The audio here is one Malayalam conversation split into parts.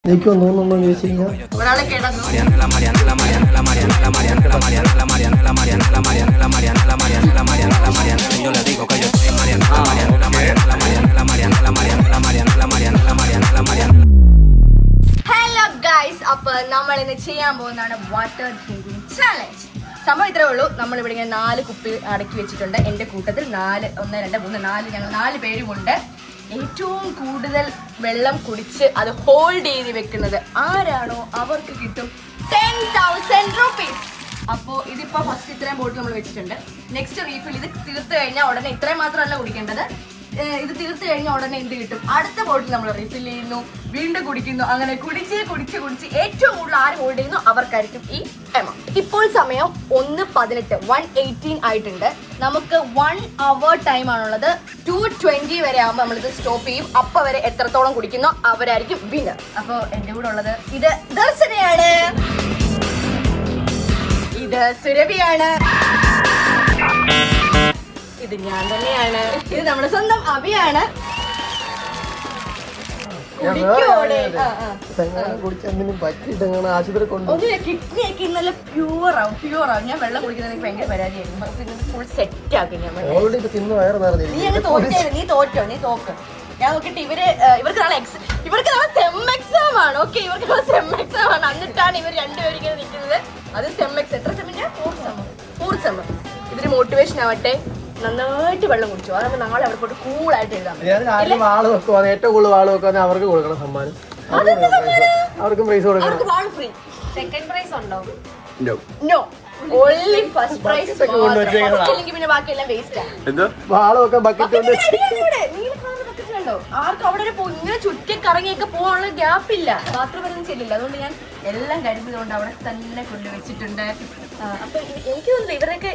എനിക്കൊന്നും തോന്നുന്നു ചോദിച്ചു കഴിഞ്ഞാൽ ഒരാളെ കിടന്നു ഹലോ ഗൈസ്, അപ്പൊ നമ്മൾ ഇന്ന് ചെയ്യാൻ പോകുന്നതാണ് വാട്ടർ ഡ്രിങ്കിങ് ചാലഞ്ച്. സംഭവം ഇത്രേ ഉള്ളൂ. നമ്മളിവിടെ ഇങ്ങനെ 4 കുപ്പി അടക്കി വെച്ചിട്ടുണ്ട്. എൻ്റെ കൂട്ടത്തിൽ 1 2 3 4 ഞങ്ങൾ 4 പേരുമുണ്ട്. ഏറ്റവും കൂടുതൽ വെള്ളം കുടിച്ച് അത് ഹോൾഡ് ചെയ്ത് വെക്കുന്നത് ആരാണോ അവർക്ക് കിട്ടും 10,000 rupees. അപ്പോൾ ഇതിപ്പോ ഫസ്റ്റ് ഇത്രയും ബോട്ടിൽ നമ്മൾ വെച്ചിട്ടുണ്ട്. നെക്സ്റ്റ് റീഫിൽ ഇത് തീർത്ത് കഴിഞ്ഞാൽ ഉടനെ ഇത്രയും മാത്രമല്ല കുടിക്കേണ്ടത്. ഇത് തീർത്ത് കഴിഞ്ഞാൽ ഉടനെ എന്ത് കിട്ടും? അടുത്ത ബോട്ടിൽ നമ്മൾ റീഫിൽ ചെയ്യുന്നു, വീണ്ടും കുടിക്കുന്നു. അങ്ങനെ കുടിച്ച് ഏറ്റവും കൂടുതൽ ആര് ഹോൾഡ് ചെയ്യുന്നു അവർക്കായിരിക്കും ഈ എമൗണ്ട്. ഇപ്പോൾ സമയം 1:18 1:18 ആയിട്ടുണ്ട്. നമുക്ക് 1 hour ടൈം ആണുള്ളത്. 2:20 വരെ ആകുമ്പോൾ നമ്മളിത് സ്റ്റോപ്പ് ചെയ്യും. അപ്പൊ വരെ എത്രത്തോളം കുടിക്കുന്നോ അവരായിരിക്കും വിന്നർ. അപ്പൊ എന്റെ കൂടെ ഉള്ളത് ഇത് ദർശനയാണ്, ഇത് സുരഭിയാണ്, ഇത് ഞാൻ തന്നെയാണ്, ഇത് നമ്മുടെ സ്വന്തം അഭിയാണ്. ആശുപത്രി കൊണ്ട് കിഡ്നി ഒക്കെ ഇന്നലെ പ്യൂർ ആവും. ഞാൻ വെള്ളം കുടിക്കുന്നത് എനിക്ക് ഭയങ്കര പരാതിയായിരുന്നു. ഫുൾ സെറ്റ് ആക്കി ഞാൻ. നീ അങ്ങ് തോറ്റേരും, നീ തോക്ക്. ഞാൻ നോക്കിട്ട് ഇവർക്ക് നാളെ സെം എക്സാം ആണ്. ഓക്കെ, ഇവർക്ക് നാളെ സെം എക്സാം ആണ്. എന്നിട്ടാണ് ഇവർ രണ്ടുപേരും ഇങ്ങനെ നിൽക്കുന്നത്. അത് സെം എക്സ് എത്ര സെമ്മിന്റെ 4 സെം. ഇതിന് മോട്ടിവേഷൻ ആവട്ടെ, നന്നായിട്ട് വെള്ളം കുടിച്ചു. അതാകുമ്പോ നാളെ അവിടെ പോയിട്ട് കൂളായിട്ട് എഴുതാം. ഏറ്റവും കൂടുതൽ വാള് വെക്കാൻ അവർക്ക് കൊടുക്കണം സമ്മാനം. അവർക്ക് പ്രൈസ് കൊടുക്കണം. ഫ്രീ. സെക്കൻഡ് പ്രൈസ് ഉണ്ടോ? No, only first prize. പിന്നെ ബാക്കിയെല്ലാം വേസ്റ്റ് ആണ്. വാള് വെക്കാൻ ബക്കറ്റ് ആർക്കും അവിടെ ഇങ്ങനെ ചുറ്റി കറങ്ങിയൊക്കെ പോകാനുള്ള ഗ്യാപ്പ് ഇല്ല. ബാത്റൂം ഒന്നും ചെല്ലില്ല. അതുകൊണ്ട് ഞാൻ എല്ലാം കരുതുന്നതുകൊണ്ട് അവിടെ തന്നെ കൊണ്ടുവച്ചിട്ടുണ്ട്. അപ്പൊ എനിക്ക് തോന്നുന്നു ഇവരൊക്കെ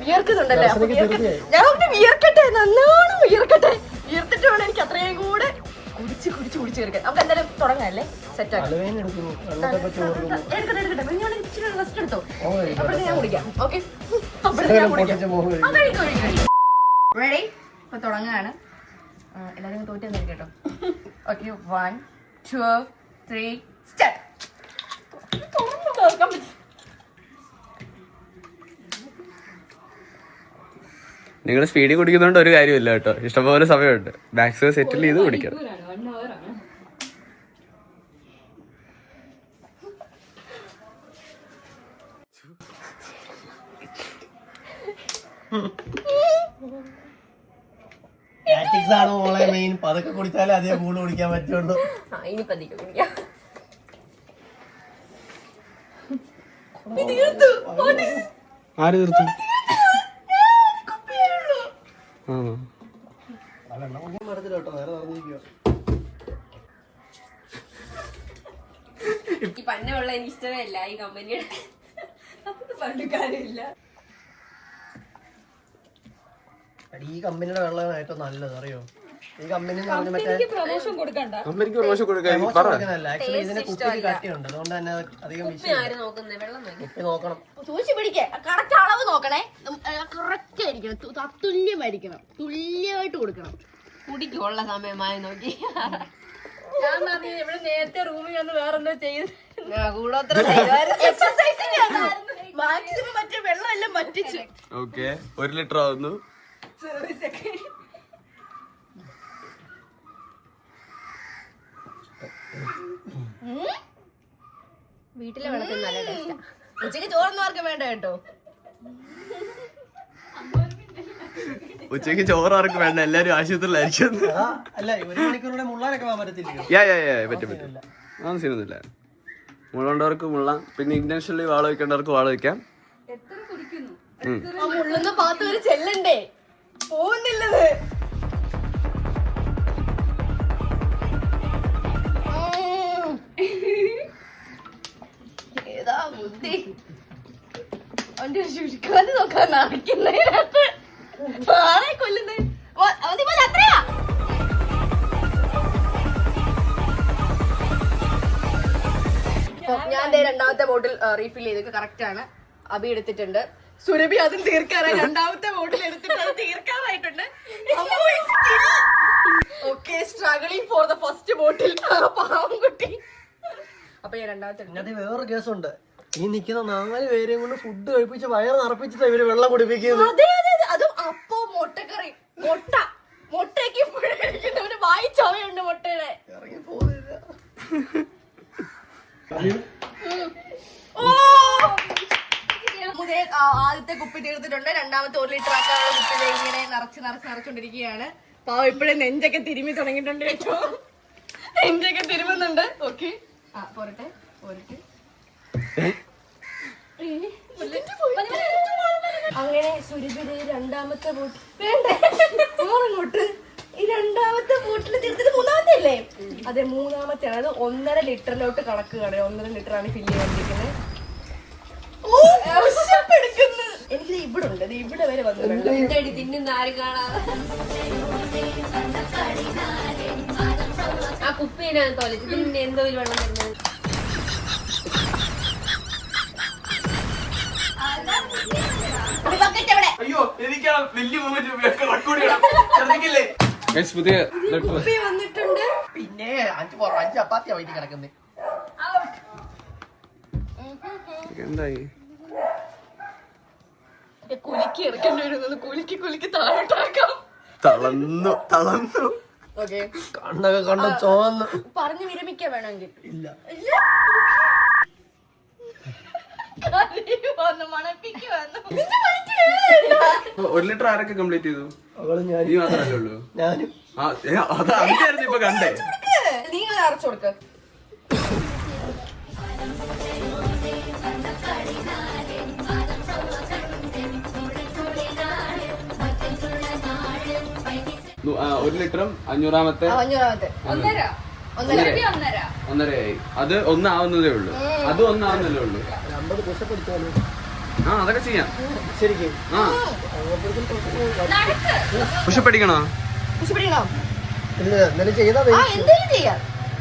വിയർക്കുന്നുണ്ടല്ലേ? ഞാൻ വിയർക്കട്ടെ, നല്ലോണം വിയർക്കട്ടെ. വിയർത്തിട്ട് വേണം എനിക്ക് അത്രയും കൂടെ കുടിച്ച് തീർക്കാൻ. നമുക്ക് എന്തായാലും തുടങ്ങാല്ലേ? സെറ്റ് ആക്കി എടുക്കട്ടെ. ഞാൻ ഇച്ചിരി റെസ്റ്റ് എടുത്തോ. അപ്പോഴത്തെ ഞാൻ കുടിക്കാം. ഓക്കെ, അപ്പോഴത്തെ ഞാൻ കുടിക്കാം. റെഡി? ഇപ്പൊ തുടങ്ങാണ്. എല്ലാവരും തോറ്റെന്ന് കേട്ടോ. Okay, 1 2 3 start. നിങ്ങൾ സ്പീഡിൽ കുടിക്കുന്നതുകൊണ്ട് ഒരു കാര്യമില്ല കേട്ടോ. ഇഷ്ടംപോലെ സമയമുണ്ട്. മാക്സിമം സെറ്റിൽ ചെയ്ത് കുടിക്കണം. മെയിൻ പതുക്കെ കുടിച്ചാലേ അധികം കൂടുതൽ കുടിക്കാൻ പറ്റുള്ളൂ. ഇനി പതുക്കെ കുടിക്കാം. ആര് തീർത്തു? ഈ പന്ന വെള്ളം എനിക്ക് ഇഷ്ടമേ ഇല്ല. ഈ കമ്പനിയുടെ പണ്ട് കാര്യമില്ല. ഈ കമ്പനിയുടെ വെള്ളമാണ് ഏറ്റവും നല്ലത്, അറിയോ? ഈ കമ്പനി കമ്പനിക്ക് പ്രൊമോഷൻ കൊടുക്കാൻ ആക്ച്വലി ഇതിന് കുപ്പിക്ക് കട്ടിയുണ്ട്. അതുകൊണ്ട് തന്നെ അധികം കുപ്പി നോക്കണം. സൂക്ഷിച്ച് പിടിക്കേ. കറക്റ്റ് അളവ് നോക്കണേ. കറക്റ്റ് ആയിരിക്കണം, തുല്യമായിരിക്കണം, തുല്യമായിട്ട് കൊടുക്കണം. കുടിക്കുള്ള സമയമായി നോക്കി. ഞാൻ ഇവിടെ നേരത്തെ റൂമിൽ വന്ന് വേറെന്തോ ചെയ്ത് മാക്സിമം മറ്റേ വെള്ളം എല്ലാം മറ്റിച്ചു. ഓക്കെ, 1 ലിറ്റർ ആവുന്നു. വീട്ടിലെ വെള്ളത്തിൽ നല്ല ടേസ്റ്റാ. ഉച്ചക്ക് ചോറൊന്നും ആർക്കും വേണ്ട കേട്ടോ. ഉച്ചക്ക് ചോറ് ആർക്കും വേണ്ട, എല്ലാരും ആശുപത്രിയിലായിരിക്കും. പറ്റും. അതൊന്നും ചെയ്യുന്നില്ല. മുള്ളണ്ടവർക്ക് മുള്ളാം, പിന്നെ ഇന്റൻഷനലി വാള വയ്ക്കേണ്ടവർക്ക് വാള വയ്ക്കാം. മുള്ളുന്ന പാത്ത് വരെ ചെല്ലണ്ടേ? പോകുന്നില്ലത്. ഏതാ ബുദ്ധി? അവന്റെ ചുരുക്കാതെ നോക്കാൻ നടക്കുന്നതിനകത്ത് ആരെ കൊല്ലുന്നത്? അത്രയാ? ഞാൻ രണ്ടാമത്തെ ബോട്ടിൽ റീഫിൽ ചെയ്തൊക്കെ കറക്റ്റ് ആണ്. അബി എടുത്തിട്ടുണ്ട്. സുരഭി അതും തീർക്കാറായി. രണ്ടാമത്തെ ബോട്ടിൽ എടുത്തിട്ട് അത് തീർക്കാറായിട്ടുണ്ട്. Okay, struggling for the first bottle. പാവം കുട്ടി. അപ്പൊ ഞാൻ രണ്ടാമത്തെ അതിനകത്ത് വേറൊരു കേസുണ്ട്. ഈ നിൽക്കുന്ന 4 പേരെയും കൊണ്ട് ഫുഡ് കഴിപ്പിച്ച് വയറ് നിറപ്പിച്ചിട്ട് ഇവര് വെള്ളം കുടിപ്പിക്കുന്നത്. അതെ അതെ, അതും അപ്പോ മുട്ടക്കറി. മുട്ടയ്ക്ക് കഴിക്കുന്നവന് വായി ചവയുണ്ട് മുട്ടയുടെ. ഇറങ്ങി പോകുന്നില്ല. ആദ്യത്തെ കുപ്പി തീർത്തിട്ടുണ്ട്. രണ്ടാമത്തെ 1 ലിറ്റർ ആക്കാനുള്ള കുപ്പി ഇങ്ങനെ നിറച്ചുകൊണ്ടിരിക്കുകയാണ്. പാവം ഇപ്പഴേ നെഞ്ചൊക്കെ തിരുമ്മി തുടങ്ങിയിട്ടുണ്ട് കേട്ടോ. നെഞ്ചൊക്കെ തിരുമുന്നുണ്ട്. ഓക്കെ, പോരട്ടെ. അങ്ങനെ സുരഭിയുടെ രണ്ടാമത്തെ ബോട്ട് വേണ്ടങ്ങോട്ട്. ഈ രണ്ടാമത്തെ ബോട്ടിൽ തീർത്തിട്ട് മൂന്നാമത്തെ അല്ലേ? അതെ, മൂന്നാമത്തെ ആണ്. അത് 1.5 ലിറ്ററിലോട്ട് കണക്കുകയാണ്. 1.5 ലിറ്റർ ആണ് ഫില്ല് ചെയ്യാണ്ടിരിക്കുന്നത്. എനിക്ക് ഇവിടെ ഉണ്ട്, ഇവിടെ വരെ വന്നു. തിന്നുന്ന ആരും കാണാതെ ആ കുപ്പീനാണ് തോലിച്ച് പിന്നെ എന്തോ ഒരു വെള്ളം വരുന്നത്. അയ്യോ എനിക്ക് വലിയ കുപ്പി വന്നിട്ടുണ്ട്. പിന്നെ 5 ചപ്പാത്തിയാ വൈകി കിടക്കുന്നത്. എന്തായി? കുലുക്കി ഇറക്കേണ്ടി വരുന്നത്. കുലുക്കി താഴോട്ടാക്കാം. തളർന്നു. ഓക്കെ, കണ്ണൊക്കെ കണ്ട ചോന്ന് പറഞ്ഞു വിരമിക്കാൻ വേണമെങ്കിൽ. ഇല്ല. ഒരു ലിറ്റർ ആരൊക്കെ കംപ്ലീറ്റ് ചെയ്തു? അവളും നീ മാത്രല്ലേ ഉള്ളൂ? ഞാനും. അതായിരുന്നു ഇപ്പൊ കണ്ടേ. നിങ്ങൾ അടച്ചു കൊടുക്ക. ഒരു ലിറ്ററും 500-ാമത്തെ 1.5 അത് 1 ആവുന്നതേ ഉള്ളൂ. അത് 1 ആവുന്നല്ലേ ഉള്ളൂ. 50 പുഷപ്പ് എടുത്താലോ? അതൊക്കെ ചെയ്യാം ശരിക്കും. പുഷപ്പ് അടിക്കണോ? ഇല്ല, എന്നാലും ചെയ്താ എന്തെങ്കിലും ചെയ്യാം.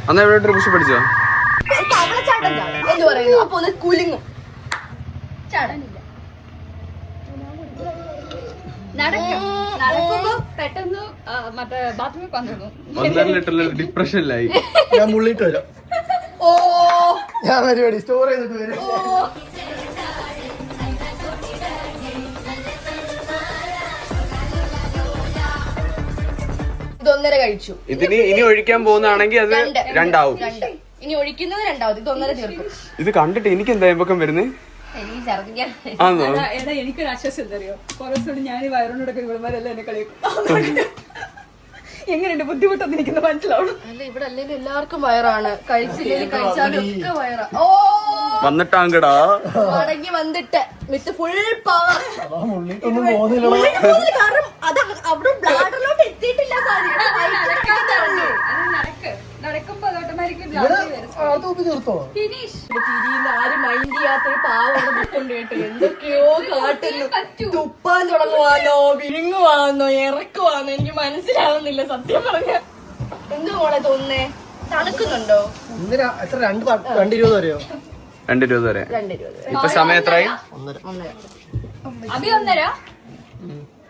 അന്ന് എവിടെ പുഷപ്പ് അടിച്ചോ? എന്ത് പറയുന്നു? അപ്പൊ ഒന്ന് കുലുങ്ങും. ചാടാനില്ല. നടക്കുമ്പോ പെട്ടെന്ന് മറ്റേ ബാത്റൂമിൽ വന്നിരുന്നു. 1.5 ലിറ്ററിൽ ഡിപ്രഷനിലായി. ഞാൻ മുള്ളിട്ട് വരാം. ഞാൻ പരിപാടി സ്റ്റോർ ചെയ്തിട്ട് വരും. ഇത് 1.5 കഴിച്ചു. ഇതിന് ഇനി ഒഴിക്കാൻ പോകുന്നതാണെങ്കിൽ അത് 2 ആവും. ഇനി ഒഴിക്കുന്നത് 2 ഇത് 1.5 തീർക്കും. ഇത് കണ്ടിട്ട് എനിക്ക് എന്താ ഇമ്പക്കം വരുന്നത്? ആണോ? എനിക്കൊരു ആശ്വാസം എന്തറിയോ, കുറെ ദിവസം ഞാൻ വയറിനോടൊക്കെ ഇവളുമാരെല്ലാം എന്നെ കളിയാക്കും. എങ്ങനെയുണ്ട് ബുദ്ധിമുട്ടൊന്നും എനിക്കൊന്ന് മനസ്സിലാവണം. അല്ല, ഇവിടെ അല്ലെങ്കിൽ എല്ലാവർക്കും വയറാണ്. കഴിച്ചില്ലെങ്കിൽ കഴിച്ചാലും ഒക്കെ വയറാ. ഓ, വന്നിട്ടാങ്കടാ മടങ്ങി വന്നിട്ട് വിത്ത് ഫുൾ പവർ. മുള്ളിട്ടൊന്നും പോകുന്നില്ല. കാരണം അത് അവിടെ ബ്ലാഡറിലോട്ട് എത്തിയിട്ടില്ല. നടക്കുമ്പോ ആരും മൈൻഡ് ചെയ്യാത്തൊരു പാവം ബുക്കുണ്ട് കേട്ടോ. എന്തൊക്കെയോ കാട്ടുന്നു. തുപ്പാൻ തുടങ്ങുവാന്നോ വിഴുങ്ങുവാന്നോ ഇറക്കുവാന്നോ എനിക്ക് മനസ്സിലാവുന്നില്ല സത്യം പറഞ്ഞ. എന്ത് മോളെ തോന്നുന്നേ? തണുക്കുന്നുണ്ടോ? എത്ര 2.20 വരെയോ? 2.20 വരെ. 2.20. ഇപ്പൊ സമയം എത്രയായി? 1.5. അഭി 1.5.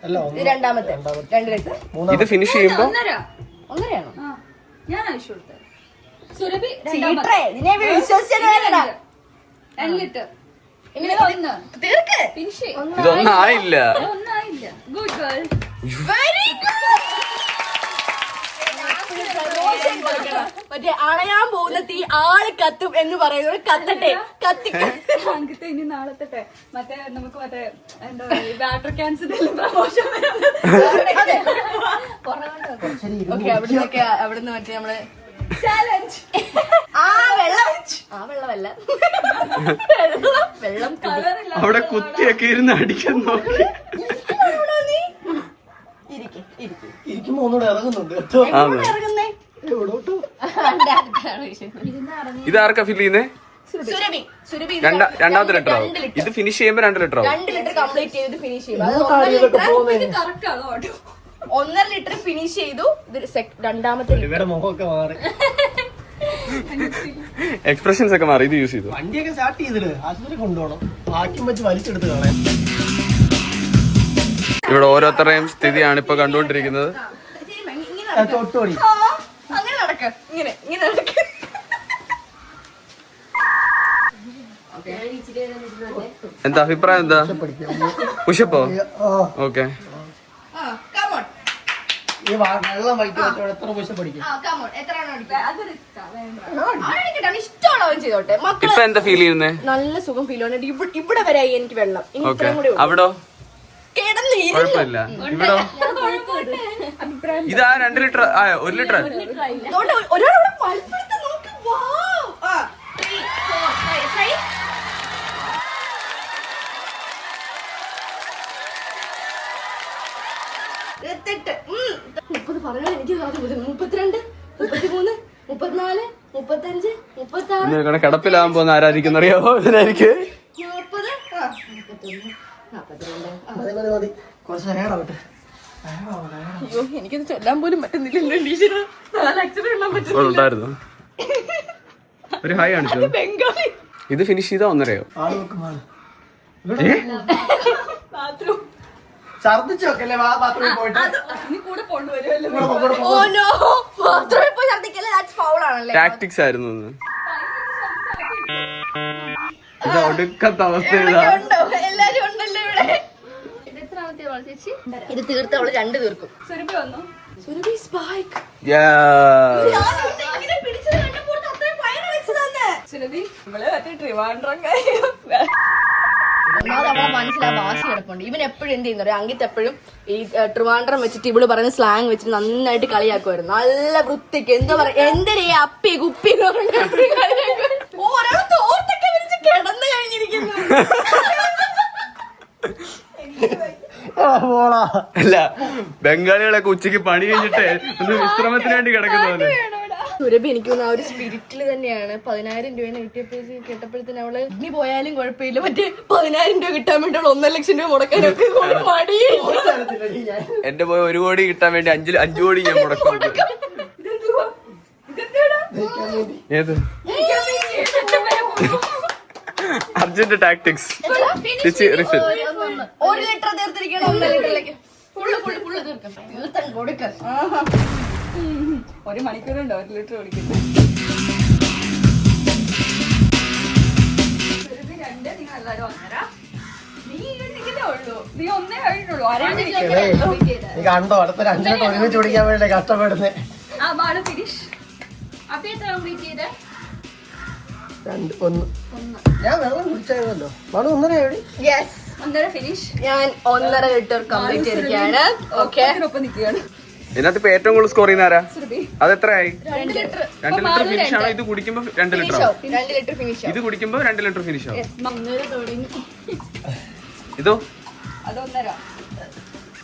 അല്ല, ഇത് രണ്ടാമത്തെ 2 ലിറ്റർ. ഇത് ഫിനിഷ് ചെയ്യുമ്പോ 1.5 ആണോ? ഞാൻ ആവശ്യം കൊടുത്തത് സുരഭി നിന്നെ വിശ്വസിച്ചു 2 ലിറ്റർ. തീർക്ക്. ഫിനിഷ് ഇതൊന്നും ആയില്ല. ഒന്നായില്ല. Good girl. Very good. മറ്റേ അണയാൻ പോകുന്ന തീ ആള് കത്തും എന്ന് പറയുന്നത് കത്തട്ടെ. അങ്കിത്തെ ഇനി നാളത്തെ മറ്റേ നമുക്ക് മറ്റേ എന്താ വാട്ടർ ക്യാൻസർ പ്രമോഷൻ അവിടുന്ന് മറ്റേ നമ്മള് ചാലഞ്ച്. വെള്ളം അവിടെ കുത്തിയൊക്കെ ഇരുന്ന് അടിക്കുന്നു. ഇരിക്കുമ്പോ ഒന്നുകൂടെ ഇറങ്ങുന്നുണ്ട്. ഇറങ്ങുന്നേ. ഇത് ആർക്കാ ഫിൽ ചെയ്യുന്നേ? സുരഭി രണ്ടാമത്തെ ലിറ്റർ ആവും. ഇത് ഫിനിഷ് ചെയ്യുമ്പോ 2 ലിറ്റർ ആവും. 2 ലിറ്റർ കംപ്ലീറ്റ് ചെയ്ത് ഫിനിഷ് ചെയ്യും. 1.5 ലിറ്റർ ഫിനിഷ് ചെയ്തു. രണ്ടാമത്തെ ഇവരുടെ മുഖമൊക്കെ മാറി, എക്സ്പ്രഷൻസ് ഒക്കെ മാറി. ഇത് യൂസ് ചെയ്തു. വണ്ടിയൊക്കെ സ്റ്റാർട്ട് ചെയ്തിട്ട് ആശുപത്രി കൊണ്ടുപോകണം. വാക്യം വെച്ച് വലിച്ചെടുത്ത് കളയാം. ഇവിടെ ഓരോരുത്തരുടെയും സ്ഥിതിയാണ് ഇപ്പൊ കണ്ടുകൊണ്ടിരിക്കുന്നത്. തൊട്ടുപടി അങ്ങനെ നടക്ക, ഇങ്ങനെ ഇങ്ങനെ നടക്ക. എന്താ അഭിപ്രായം? എന്താ പുഷപ്പോ? ഓക്കെ, ഈ വെള്ളം വൈറ്റ് എത്ര പുഷ പഠിക്കും? ചെയ്തോട്ടെ. ഇപ്പൊ എന്താ ഫീൽ ചെയ്യുന്നേ? നല്ല സുഖം ഫീൽ ചെയ്യുന്നുണ്ട്. ഇവിടെ വരെ എനിക്ക് വെള്ളം ഇനി ഇത്രയും കൂടെ അവിടോ കിടന്ന് കുഴപ്പമില്ല. ഇവിടോ ഇതാ 2 ലിറ്റർ ആയോ? 1 ലിറ്റർ ഒരാളോട് മത്സരത്തെ നോക്ക്. വാവ്. 3, 4, 5. മുപ്പത് പറഞ്ഞാൽ എനിക്ക് 32, 33, 34, 35, 36, കിടപ്പിലാവാൻ പോകുന്ന ആരാധിക്കുന്നറിയാവോ? ഇതിനായിരിക്കും 40, 41, 42. കുറച്ച് നേടാവട്ടെ. അയ്യോ, എനിക്കത് ചൊല്ലാൻ പോലും പറ്റുന്നില്ലല്ലോ ടീച്ചർ. 4 അക്ഷരം എണ്ണാൻ പറ്റും. ഉണ്ടായിരുന്നു. ഒരു ഹായ് കാണിച്ചോ. ബംഗാളി. ഇത് ഫിനിഷ് ചെയ്താ 1.5 ആള് വെക്കും ആള്. ഛർദിച്ചോക്കല്ലേ ബാത്റൂമിൽ പോയിട്ട്. ഓ നോ, ബാത്റൂമിൽ പോയി ഛർദ്ദിക്കല്ലേ? ദാറ്റ്സ് ഫൗൾ ആണല്ലേ? ടാക്ടിക്സ് ആയിരുന്നു ഇന്ന്. ഇത് ഒടുക്കത്തെ അവസ്ഥ. ഉണ്ടോ? എല്ലാരും ഉണ്ടല്ലോ ഇവിടെ. ഇത് എത്രാമത്തെ ചേച്ചി? ഇത് തീർത്ത് അവള് 2 തീർക്കും. സുരഭി വന്നു. സുരഭി സ്പൈക്ക്. ഇങ്ങനെ പിടിച്ചത് കണ്ടപ്പോൾ അത്രയും ഫയർ വെച്ച് തന്നെ. സുരഭി നമ്മളെ മറ്റേ ട്രിവാൻഡ്രം അവളെ മനസ്സിലാ വാശി കിടപ്പുണ്ട്. ഇവൻ എപ്പോഴും എന്ത് ചെയ്യുന്ന അങ്കിത്ത് എപ്പോഴും ഈ ട്രിവാൻഡ്രം വെച്ചിട്ട് ഇവള് പറയുന്ന സ്ലാങ് വെച്ചിട്ട് നന്നായിട്ട് കളിയാക്കുമായിരുന്നു. നല്ല വൃത്തിക്ക് എന്താ പറയാ, എന്തൊരു അപ്പി കുപ്പി എന്ന് പറഞ്ഞ ഒരാൾ തോർത്തൊക്കെ വിരിച്ച് കിടന്നു കഴിഞ്ഞിരിക്കുന്നു. അല്ല, ബംഗാളികളൊക്കെ ഉച്ചക്ക് പണി കഴിഞ്ഞിട്ട് ഒന്ന് വിശ്രമത്തിന് വേണ്ടി കിടക്കുന്നത്. സുരഭി എനിക്ക് തോന്നുന്നു ആ ഒരു സ്പിരിറ്റിൽ തന്നെയാണ് 10,000 രൂപ കേട്ടപ്പോഴത്തേന് അവള് ഇനി പോയാലും കുഴപ്പമില്ല, മറ്റേ 10,000 രൂപ കിട്ടാൻ വേണ്ടി 1 ലക്ഷം രൂപ മുടക്കാനൊക്കെ മടിയില്ല. എന്റെ പോയി 1 കോടി കിട്ടാൻ വേണ്ടി 5 കോടി ഞാൻ മുടക്കും. ഏത് അർജന്റ് ടാക്ടിക്സ്. 1 ലിറ്റർ തീർത്തിരിക്കണം. 1 ലിറ്ററിലേക്ക് ഫുള്ള് തീർക്കാം. കൊടുക്ക. 1 മണിക്കൂറുണ്ടോ 1 ലിറ്റർ കുടിക്കുന്നത്? നീ 1 കഴിഞ്ഞുള്ളൂ. നീ കണ്ടോ അടുത്ത 2 ലിറ്റർ ഒരുമിച്ച് കുടിക്കാൻ വേണ്ടി കഷ്ടപ്പെടുന്നേ. ഞാൻ വെള്ളം കുടിച്ചായിരുന്നല്ലോ. 1.5 എവിടെ? Yes, 1.5 finish. ഞാൻ 1.5 ലിറ്റർ കംപ്ലീറ്റ് ചെയ്തിരിക്കുകയാണ്. ഓക്കെ, നിൽക്കുകയാണ്. ഇതിനകത്ത് ഇപ്പൊ ഏറ്റവും കൂടുതൽ സ്കോർ ചെയ്യുന്ന ആരാ? അത് എത്രയായി? 2 ലിറ്റർ 2 ലിറ്റർ ഫിനിഷ് ആണോ? ഇത് കുടിക്കുമ്പോ 2 ലിറ്റർ ആവും. 2 ലിറ്റർ ഫിനിഷ്. ഇത് കുടിക്കുമ്പോ 2 ലിറ്റർ ഫിനിഷ് ആവും. ഇതോ അത് 1.5.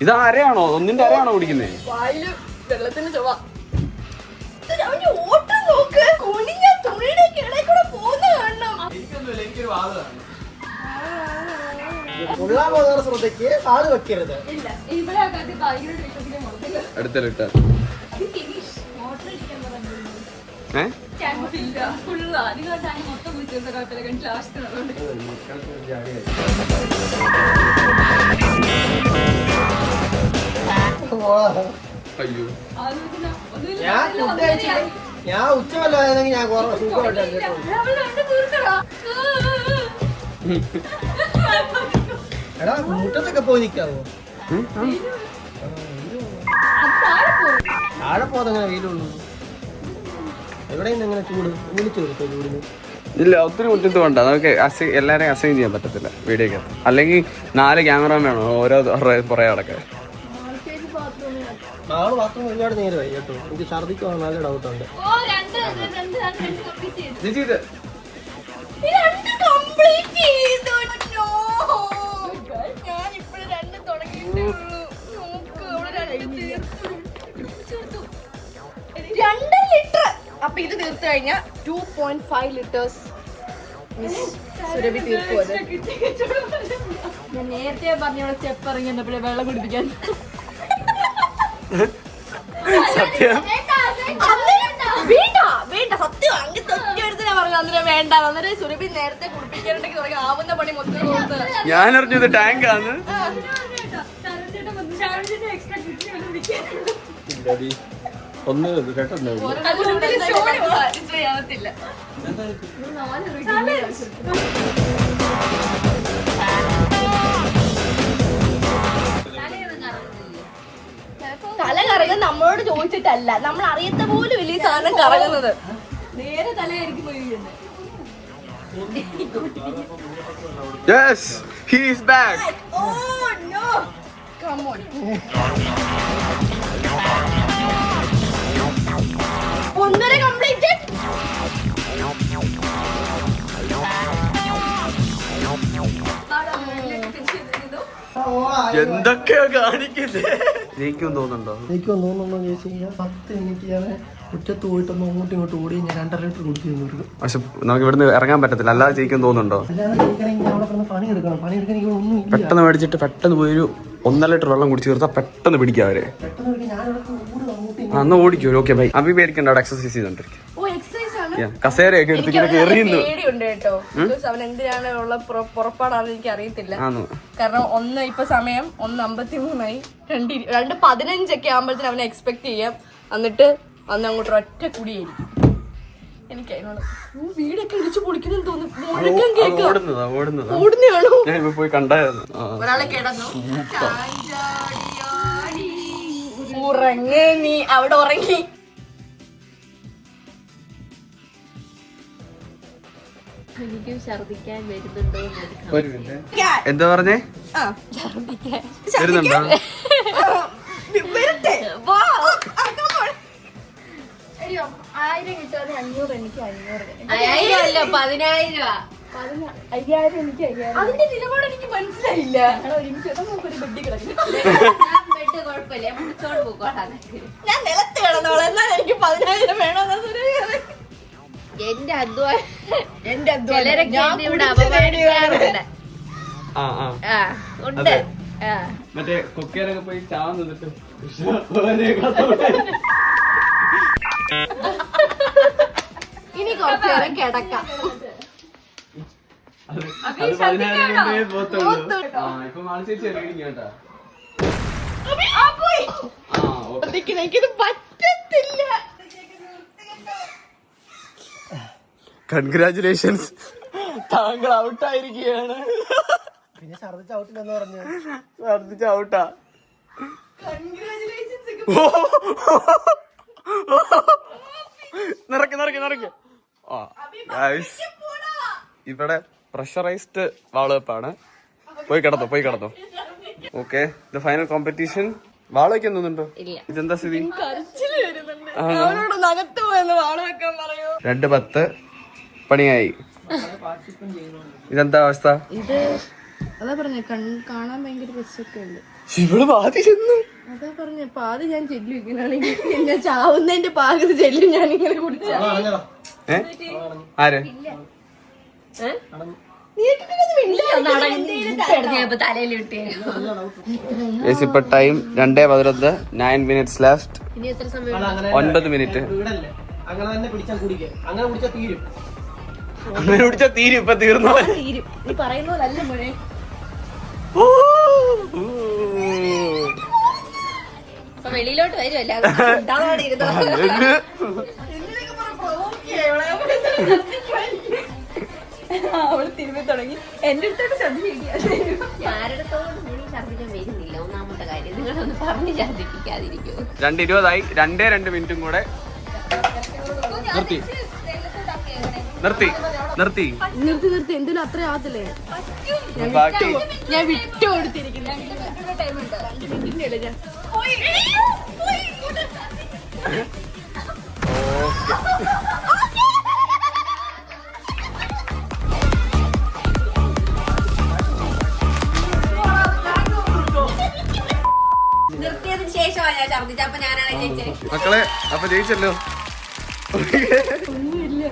ഇത് അരയാണോ? 1ന്റെ അരയാണോ കുടിക്കുന്നേ? വായില് വെള്ളത്തിന് ചൊവ്വ. ഓട്ടം നോക്ക്, കുനിഞ്ഞ തുണിയുടെ കിടയിൽ കൂടെ പോകുന്ന കാണണം. ഉള്ളാൻ പോകുന്ന ശ്രദ്ധയ്ക്ക് ആള് വെക്കരുത്. അടുത്ത ലിറ്റർ അയ്യോ. ഞാൻ ഉച്ചവല്ലോ ആയിരുന്നെങ്കിൽ ഞാൻ എടാ മുറ്റത്തൊക്കെ പോയി നിക്കാവോ? താഴെ പോതെങ്ങനെ വെയിലുള്ളൂ. എവിടെയും എങ്ങനെ ചൂട് വിളിച്ചു കൊടുത്തോ ചൂടിന്? ഇല്ല, ഒത്തിരി മുറ്റത്ത് വേണ്ട. നമുക്ക് എല്ലാരെയും അസൈൻ ചെയ്യാൻ പറ്റത്തില്ല വീഡിയോക്ക്. അല്ലെങ്കിൽ 4 ക്യാമറ വേണം ഓരോ പുറകെ നടക്കാൻ. നാളെ ബാത്റൂം ഒരുപാട് നേരമായി കേട്ടോ. എനിക്ക് ഛർദിക്കാൻ നല്ല ഡൗട്ടുണ്ട്. അപ്പൊ ഇത് തീർത്തു കഴിഞ്ഞാ 2.5 ലിറ്റേഴ്സ് സുരഭി തീർക്കും. ഞാൻ നേരത്തെ പറഞ്ഞ സ്റ്റെപ്പ് ഇറങ്ങി വന്നപ്പോഴേ വെള്ളം കുടിപ്പിക്കാൻ. സത്യം വേണ്ട സത്യം അങ്ങനത്തെ ഒറ്റ പറഞ്ഞു അന്നേരം വേണ്ട. അന്നേരം സുരഭി നേരത്തെ കുടിപ്പിക്കാനുണ്ടെങ്കിൽ തുടങ്ങി ആവുന്ന പണി മൊത്തം. ഞാനറിഞ്ഞത് ടാങ്കാന്ന്. ഒന്ന് കേട്ടോ തല കറങ്ങുന്നത് നമ്മളോട് ചോദിച്ചിട്ടല്ല, നമ്മൾ അറിയത്ത പോലും വലിയ സാധനം കറങ്ങുന്നത്. നേരെ തലയായിരിക്കും പോയി Yes, he is back. Oh no, come on. ഒന്നര കംപ്ലീറ്റ്. എന്തൊക്കെയാ കാണിക്കുന്നത്? ജയിക്കും തോന്നുന്നുണ്ടോ? എനിക്ക് തോന്നുന്നുണ്ടോ ചോദിച്ചു കഴിഞ്ഞാൽ 10 മിനിറ്റ് ഞാൻ മുറ്റത്ത് പോയിട്ടൊന്ന് അങ്ങോട്ടും ഇങ്ങോട്ടും ഓടി ഞാൻ 2.5 ലിറ്റർ കുടിച്ചു. പക്ഷെ നമുക്ക് ഇവിടുന്ന് ഇറങ്ങാൻ പറ്റത്തില്ല, അല്ലാതെ ജയിക്കും തോന്നുന്നുണ്ടോ? അല്ലാതെ ജയിക്കണമെങ്കിൽ അവിടെ കിടന്ന് പണിയെടുക്കണം. പണിയെടുക്കാൻ എനിക്ക് ഒന്നും ഇല്ല. പെട്ടെന്ന് മേടിച്ചിട്ട് പെട്ടെന്ന് പോയി ഒരു 1.5 ലിറ്റർ വെള്ളം കുടിച്ച് തീർത്താൽ പെട്ടെന്ന് പിടിക്കാം അവരെ. പെട്ടെന്ന് ഞാൻ ഓടും അങ്ങോട്ടും അന്ന് ഓടിക്കും. Okay bye. അഭി പേടിക്കണ്ട, അവിടെ എക്സസൈസ് ചെയ്തോണ്ടിരിക്കും. ഓ എക്സസൈസ് ആണ്. കസേരയൊക്കെ എടുത്ത് ഇങ്ങനെ എറിയുന്നു. പേടിയുണ്ട് കേട്ടോ. അവൻ എന്തിനാണ് ഉള്ള പുറപ്പാടാണെന്ന് എനിക്ക് അറിയത്തില്ല. ആണോ? കാരണം ഒന്ന് ഇപ്പൊ സമയം 1:53 2:15 ഒക്കെ ആകുമ്പോഴത്തേന് അവനെ എക്സ്പെക്ട് ചെയ്യാം. എന്നിട്ട് അന്ന് അങ്ങോട്ട് ഒറ്റ കുടിയായിരിക്കും. എനിക്ക് അതിനോട് വീടൊക്കെ ഇടിച്ചു പൊളിക്കുന്നു തോന്നുന്നു. മുഴക്കം കേൾക്കാം. ഓടുന്നതാണോ? ഞാൻ ഇപ്പൊ പോയി കണ്ടായിരുന്നു. ഒരാളെ കിടന്നു ഉറങ്ങി, നീ അവിടെ ഉറങ്ങി. എനിക്കും ഛർദിക്കാൻ വരുന്നുണ്ടോ? ഒരു മിനിറ്റ്. എന്താ പറഞ്ഞേ? ഛർദിക്കാൻ വരുന്നുണ്ടോ? വരട്ടെ. 1000 കിട്ടാതെ 500 എനിക്ക് 500. 1000 അല്ല 10000 രൂപ. 5000 എനിക്ക് 5000. അതിന്റെ നിലപാട് എനിക്ക് മനസ്സിലായില്ല. ഒരുമിച്ച് നമുക്കൊരു ബെഡി കിടക്കും. ബെഡ് കുഴപ്പമില്ല, മുടിച്ചോട് പോക്കോളാം. ഞാൻ നിലത്ത് കിടന്നോളാം. എന്നാൽ എനിക്ക് 10000 വേണമെന്നാ സുരേഷ്. എന്റെ അധ്വാനം ചിലരൊക്കെ എന്നെ ഇവിടെ അപമാനിക്കാറുണ്ട്. ഉണ്ട്. മറ്റേ കൊക്കേരൊക്കെ പോയി ചാവാൻ നിന്നിട്ട് ഇനി കുറച്ചു നേരം കിടക്കാം. അത് 10,000 പോത്തുള്ളൂ. ഇപ്പൊ മാളിച്ചേച്ചി കേട്ടാ. എനിക്കിത് പറ്റത്തില്ല. കൺഗ്രാചുലേഷൻസ്, താങ്കൾ ഔട്ടായിരിക്കുകയാണ്. പിന്നെ ഛർദിച്ച് ഔട്ടില്ലെന്ന് പറഞ്ഞു. ഛർദിച്ച ഔട്ടാ. നിറക്ക്. ഇവിടെ പ്രഷറൈസ്ഡ് വാളുവെപ്പാണ്. പോയി കിടന്നോ. Okay, the final competition. വാള വയ്ക്കുന്നുണ്ടോ? ഇതെന്താ സ്ഥിതി? അകത്ത് പോയെന്ന് വാള വെക്കാൻ പറയൂ. 2:10 പണിയായി. ഇതെന്താ അവസ്ഥ? ഇത് അതാ പറഞ്ഞ കാണാൻ ഭയങ്കര രസമൊക്കെ ഉണ്ട്. ഇവിടെ പാതി ചെന്നു. അതാ പറഞ്ഞ പാതി ഞാൻ ചെല്ലു. ഇങ്ങനെയാണെങ്കിൽ ഞാൻ ചാവുന്നതിന്റെ പാകത്ത് ചെല്ലും ഞാൻ ഇങ്ങനെ കുടിച്ച. ആര്? തലയിൽ വിട്ടേ. ഇപ്പൊ ടൈം 2:11, 9 minutes ലെഫ്റ്റ്. ഇനി എത്ര സമയം? 9 മിനിറ്റ്. വീടല്ലേ, അങ്ങനെ തന്നെ പിടിച്ചാൽ കുടിക്കുക. അങ്ങനെ പിടിച്ചാൽ തീരും. അങ്ങനെ പിടിച്ചാ തീരും. ഇപ്പൊ തീർന്നു. തീരും. നീ പറയുന്നതല്ല മോനെ. അപ്പൊ വെളിയിലോട്ട് വരുമല്ല. അവള് തിരുമ്പി തുടങ്ങി. എന്റെ അടുത്തോട്ട് ഛർദിക്കുക. ആരുടെത്തോട് നീ ഛർദിക്കാൻ വരുന്നില്ല. ഒന്നാമത്തെ കാര്യം നിങ്ങളൊന്ന് പറഞ്ഞ് ഛർദിപ്പിക്കാതിരിക്കൂ. 2:20 2 മിനിറ്റും കൂടെ. നിർത്തി. നിർത്തി എന്തിനും അത്ര ആകത്തില്ലേ? ബാക്കി ഞാൻ വിട്ടു കൊടുത്തിരിക്കുന്നു. നിർത്തിയതിന് ശേഷമാണ് ഞാൻ ഛർദിച്ചത്. അപ്പൊ ഞാനാണ് ജയിച്ചത്. മക്കളെ, അപ്പൊ ജയിച്ചല്ലോ. ഒന്നുമില്ല.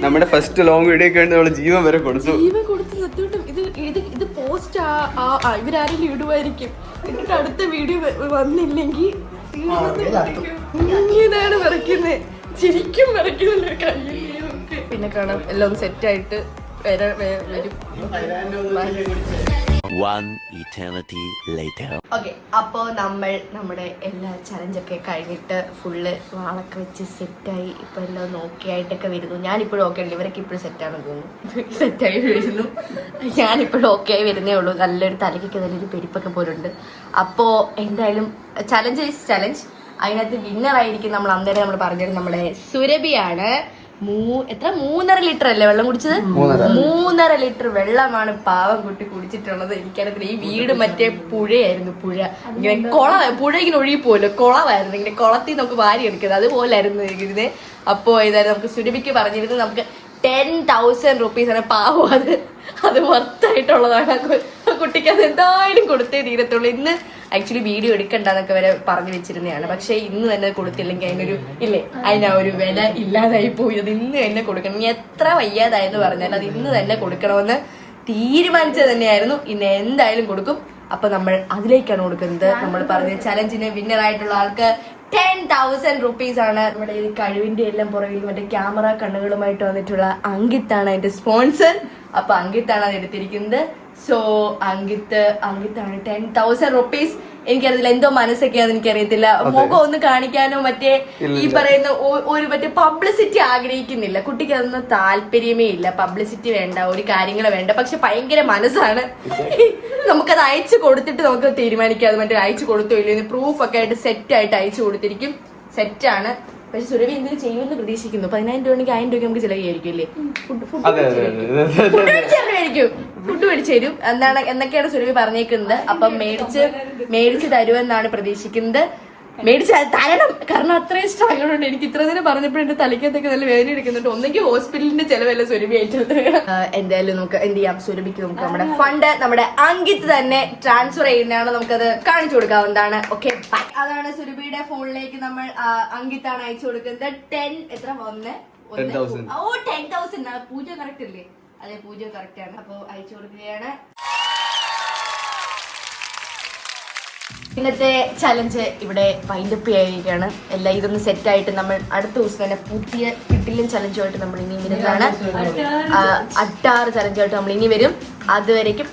നമ്മുടെ ഫസ്റ്റ് ലോങ് വീഡിയോ ഒക്കെ വേണ്ടി നമ്മള് ജീവൻ വരെ കൊടുത്തു. ജീവൻ കൊടുത്ത് സത്യമായിട്ടും ഇത് പോസ്റ്റ് ഇവരാരെങ്കിലും ഇടുമായിരിക്കും. എന്നിട്ട് അടുത്ത വീഡിയോ വന്നില്ലെങ്കിൽ ഇതാണ് വിറയ്ക്കുന്നത്. ശരിക്കും വിറയ്ക്കുന്നുണ്ട്. കയ്യിൽ പിന്നെ കാണാം എല്ലാം ഒന്ന് സെറ്റായിട്ട് വരും. One eternity later. ഓക്കെ, അപ്പോൾ നമ്മൾ നമ്മുടെ എല്ലാ ചലഞ്ചൊക്കെ കഴിഞ്ഞിട്ട് ഫുള്ള് വാളൊക്കെ വെച്ച് സെറ്റായി ഇപ്പൊ എല്ലാം ഓക്കെ ആയിട്ടൊക്കെ വരുന്നു. ഞാനിപ്പോഴും ഓക്കെ ഉണ്ട്, ഇവരൊക്കെ ഇപ്പോഴും സെറ്റാണെന്ന് തോന്നുന്നു. സെറ്റായി വരുന്നു, ഞാനിപ്പോഴും ഓക്കെ ആയി വരുന്നേ ഉള്ളൂ. നല്ലൊരു തലയ്ക്കൊക്കെ നല്ലൊരു പെരുപ്പൊക്കെ പോലുണ്ട്. അപ്പോൾ എന്തായാലും ചലഞ്ച് ഈസ് ചലഞ്ച്. അതിനകത്ത് വിന്നറായിരിക്കും നമ്മൾ അന്നേരം നമ്മൾ പറഞ്ഞത് നമ്മുടെ സുരഭിയാണ്. 3.5 ലിറ്റർ അല്ലേ വെള്ളം കുടിച്ചത്? 3.5 ലിറ്റർ വെള്ളമാണ് പാവം കുട്ടി കുടിച്ചിട്ടുള്ളത്. എനിക്കറിയത്തില്ല, ഈ വീട് മറ്റേ പുഴയായിരുന്നു. പുഴ ഇങ്ങനെ പുഴ ഇങ്ങനെ ഒഴുകിപ്പോലോ, കുളമായിരുന്നു. ഇങ്ങനെ കുളത്തിൽ നമുക്ക് വാരി എടുക്കുന്നത് അതുപോലായിരുന്നു ഇരുന്നത്. അപ്പോൾ ഏതായാലും നമുക്ക് സുരഭിക്ക് പറഞ്ഞിരുന്നത് നമുക്ക് 10,000 റുപ്പീസാണ്. പാവം അത് വർത്തായിട്ടുള്ളതാണ്. കുട്ടിക്ക് അത് എന്തായാലും കൊടുത്തേ തീരത്തുള്ളൂ. ഇന്ന് ആക്ച്വലി വീഡിയോ എടുക്കണ്ടെന്നൊക്കെ വരെ പറഞ്ഞു വെച്ചിരുന്നതാണ്. പക്ഷെ ഇന്ന് തന്നെ കൊടുത്തില്ലെങ്കിൽ അതിനാ ഒരു വില ഇല്ലാതായി പോയി. അത് ഇന്ന് തന്നെ കൊടുക്കണം. ഇനി എത്ര വയ്യാതായെന്ന് പറഞ്ഞാൽ അത് ഇന്ന് തന്നെ കൊടുക്കണമെന്ന് തീരുമാനിച്ചത് തന്നെയായിരുന്നു. ഇന്ന് എന്തായാലും കൊടുക്കും. അപ്പൊ നമ്മൾ അതിലേക്കാണ് കൊടുക്കുന്നത്. നമ്മൾ പറഞ്ഞ ചലഞ്ചിന് വിന്നർ ആയിട്ടുള്ള ആൾക്ക് 10,000 റുപ്പീസാണ്. നമ്മുടെ ഈ കഴിവിന്റെ എല്ലാം പുറകിൽ മറ്റേ ക്യാമറ കണ്ണുകളുമായിട്ട് വന്നിട്ടുള്ള അങ്കിത്താണ് അതിന്റെ സ്പോൺസർ. അപ്പൊ അങ്കിത്താണ് അത് എടുത്തിരിക്കുന്നത്. സോ അങ്കിത്താണ് 10,000 റുപ്പീസ്. എനിക്കറിയില്ല, എന്തോ മനസ്സൊക്കെയാന്ന് എനിക്കറിയത്തില്ല. മുഖം ഒന്ന് കാണിക്കാനോ മറ്റേ ഈ പറയുന്ന ഒരു മറ്റേ പബ്ലിസിറ്റി ആഗ്രഹിക്കുന്നില്ല കുട്ടിക്ക്. അതൊന്നും താല്പര്യമേ ഇല്ല. പബ്ലിസിറ്റി വേണ്ട, ഒരു കാര്യങ്ങൾ വേണ്ട. പക്ഷെ ഭയങ്കര മനസ്സാണ്. നമുക്കത് അയച്ചു കൊടുത്തിട്ട് നമുക്ക് തീരുമാനിക്കാം അത് മറ്റേ അയച്ചു കൊടുത്തോ ഇല്ലെന്ന്. പ്രൂഫ് ഒക്കെ ആയിട്ട് സെറ്റ് ആയിട്ട് അയച്ചു കൊടുത്തിരിക്കും. സെറ്റാണ്. പക്ഷെ സുരഭി എന്തിനു ചെയ്യുമെന്ന് പ്രതീക്ഷിക്കുന്നു. 10,000 രൂപയ്ക്ക് 1,000 രൂപയ്ക്ക് നമുക്ക് ചിലവായിരിക്കും അല്ലേ? ഫുഡ് മേടിച്ചു തരും എന്നൊക്കെയാണ് സുരഭി പറഞ്ഞേക്കുന്നത്. അപ്പം മേടിച്ച് തരുമെന്നാണ് പ്രതീക്ഷിക്കുന്നത്. മേടിച്ച് തരണം. കാരണം അത്രയും സ്ട്രഗിളുണ്ട്. എനിക്ക് ഇത്ര നേരം പറഞ്ഞപ്പോൾ എന്റെ തലയ്ക്കകത്തൊക്കെ നല്ല വേദന എടുക്കുന്നുണ്ട്. ഒന്നെങ്കിൽ ഹോസ്പിറ്റലിന്റെ ചെലവല്ല സുരഭി ആയിട്ട്. എന്തായാലും നമുക്ക് എന്ത് ചെയ്യാം, സുരഭിക്ക് നമുക്ക് നമ്മുടെ ഫണ്ട് നമ്മുടെ അങ്കിത്ത് തന്നെ ട്രാൻസ്ഫർ ചെയ്യുന്നതാണ്. നമുക്കത് കാണിച്ചു കൊടുക്കാവുന്നതാണ്. ഓക്കെ, അതാണ് സുരഭിയുടെ ഫോണിലേക്ക് നമ്മൾ അങ്കിത്താണ് അയച്ചു കൊടുക്കുന്നത്. 10,000 പൂജ കറക്റ്റ് അല്ലേ? അതെ, പൂജ കറക്റ്റ് ആണ്. അപ്പൊ അയച്ചു കൊടുക്കുകയാണ്. ഇന്നത്തെ ചലഞ്ച് ഇവിടെ വൈൻഡപ്പ് ചെയ്യാതിരിക്കുകയാണ്. എല്ലാം ഇതൊന്ന് സെറ്റായിട്ട് നമ്മൾ അടുത്ത ദിവസം തന്നെ പുതിയ കിട്ടിലും ചലഞ്ചുമായിട്ട് നമ്മൾ ഇനി വരുന്നതാണ്. 6 ചലഞ്ചുമായിട്ട് നമ്മൾ ഇനി വരും. അതുവരേക്കും